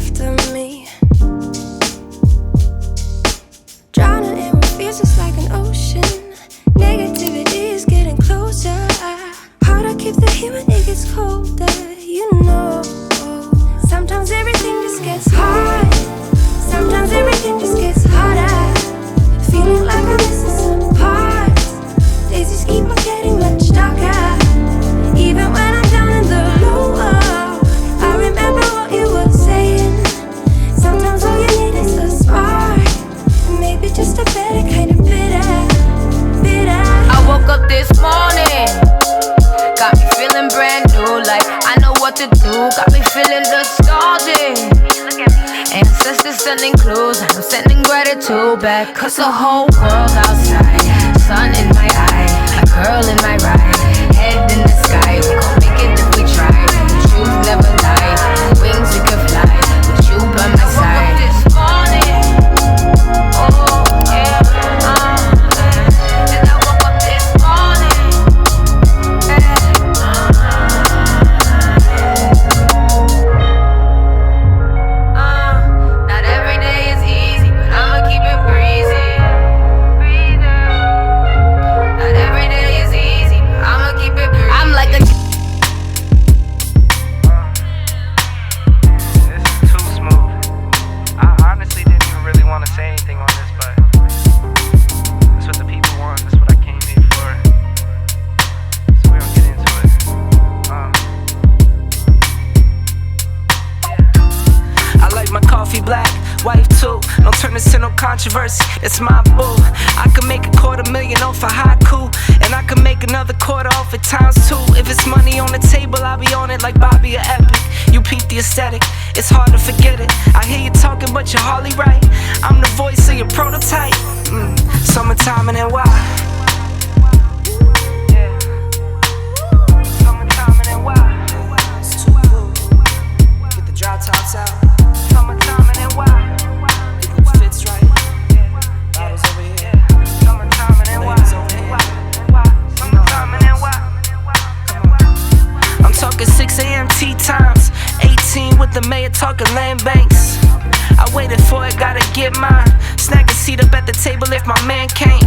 after me. Drowning in what feels just like an ocean. Negativity is getting closer. Hard to keep the heat when it gets colder, you know. Sometimes everything just gets hard. Sometimes everything just gets harder. Feeling like I'm missing some parts. Days just keep on getting much darker. Even when I'm down in the lower, I remember what you were saying. Sometimes all you need is a spark. Maybe just a better kind of bitter. I woke up this morning, got me feeling brand new, like I know what to do. Got me feeling nostalgic. Ancestors sending clues, I'm sending gratitude back. Cause the whole world outside, sun in my eye, a girl in my ride, head in the sky. We gon' make it if we try. The truth never lies, wings we can fly. With you by my side. This morning, oh yeah, and I woke up this morning, not every day is easy, but I'ma keep it breezy. Not every day is easy, but I'ma keep it breezy. I'm like a This is too smooth. I honestly didn't even really want to say anything on this, but that's what the people want. That's what I came here for. So we're gonna get into it. I like my coffee black, wife too. Don't turn this into no controversy. It's my boo. I can make $250,000 off a haiku, and I can make another quarter off it ×2. If it's money on the table, I'll be on it like Bobby or Epic. You peep the aesthetic, it's hard to forget it. I hear you talking, but you're hardly right. I'm the voice of your prototype. Summertime and then why? Yeah. Summertime and then why? It's too cool. Get the drop tops out. Summertime and then why? Get them fits right. Bottles over here. Summertime and then why? Summertime and then why? I'm talking 6 a.m. tea times. 18 with the mayor talking land banks. I waited for it, gotta get mine. Snag a seat up at the table if my man can't.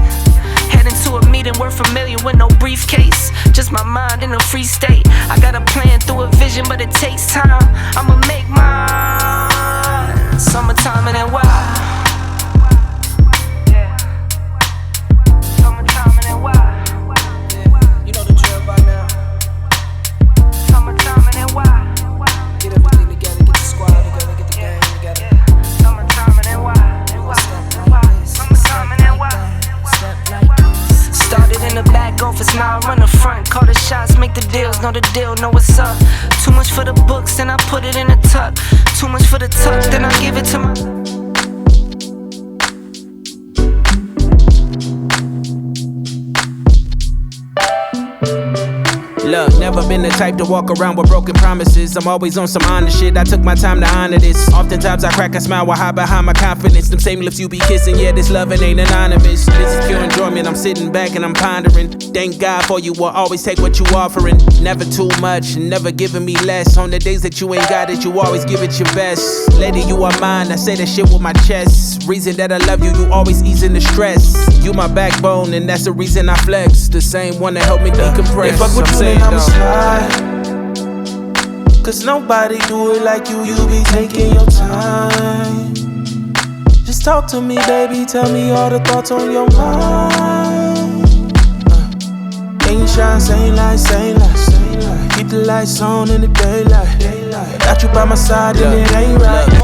Heading to a meeting, we're familiar with no briefcase. Just my mind in a free state. I got a plan through a vision, but it takes time. I'ma make mine. Summertime and then why? Yeah. Summertime and then why? Yeah. You know the drill by now. Summertime and then why? Get everything together, get the squad together, get the gang together. Summertime and then why? Summertime and then why? Started in the back office, now I run the front. Call the shots, make the deals, know the deal, know what's up. Too much for the books, then I put it in a tuck. Too much for the tuck, then I give it to my... Look, never been the type to walk around with broken promises. I'm always on some honest shit, I took my time to honor this. Oftentimes I crack a smile while hide behind my confidence. Them same lips you be kissing, yeah, this loving ain't anonymous. This is pure enjoyment, I'm sitting back and I'm pondering. Thank God for you, will always take what you offering. Never too much, never giving me less. On the days that you ain't got it, you always give it your best. Lady, you are mine, I say that shit with my chest. Reason that I love you, you always easing the stress. You my backbone, and that's the reason I flex. The same one that helped me decompress. They fuck with I'm you, saying, then I'ma slide. Cause nobody do it like you be taking your time. Just talk to me, baby, tell me all the thoughts on your mind. Ain't shine, same light, same light. Keep the lights on in the daylight. Without you by my side, and it ain't right.